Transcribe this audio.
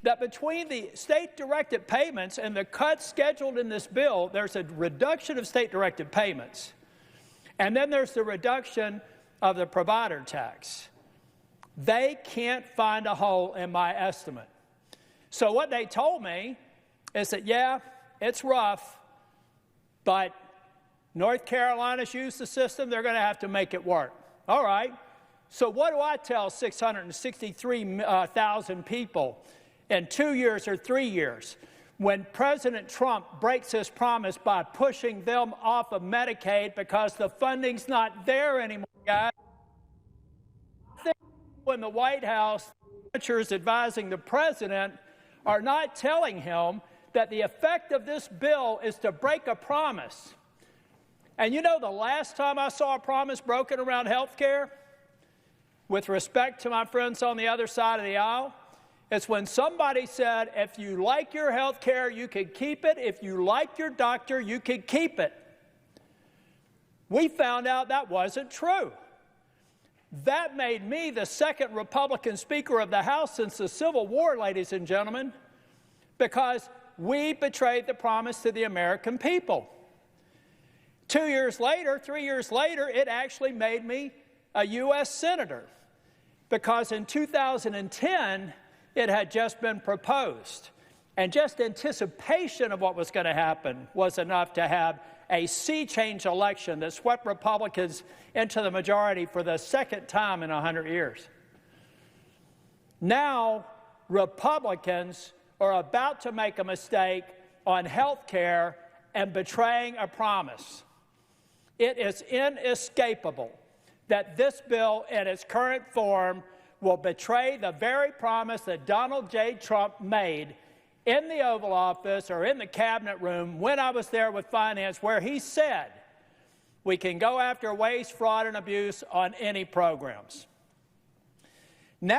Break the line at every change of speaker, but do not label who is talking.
that between the state-directed payments and the cuts scheduled in this bill, there's a reduction of state-directed payments. And then there's the reduction of the provider tax. They can't find a hole in my estimate. So what they told me is that, yeah, it's rough, but North Carolina's used the system. They're going to have to make it work. All right. So what do I tell 663,000 people in 2 years or 3 years when President Trump breaks his promise by pushing them off of Medicaid because the funding's not there anymore, guys? I think in the White House, senators advising the president are not telling him that the effect of this bill is to break a promise. And you know, the last time I saw a promise broken around health care, with respect to my friends on the other side of the aisle, it's when somebody said, if you like your health care, you can keep it. If you like your doctor, you can keep it. We found out that wasn't true. That made me the second Republican Speaker of the House since the Civil War, ladies and gentlemen, because we betrayed the promise to the American people. 2 years later, 3 years later, it actually made me a U.S. Senator, because in 2010, it had just been proposed. And just anticipation of what was going to happen was enough to have a sea change election that swept Republicans into the majority for the second time in 100 years. Now, Republicans are about to make a mistake on health care and betraying a promise. It is inescapable that this bill in its current form will betray the very promise that Donald J. Trump made in the Oval Office or in the cabinet room when I was there with finance, where he said we can go after waste, fraud, and abuse on any programs. Now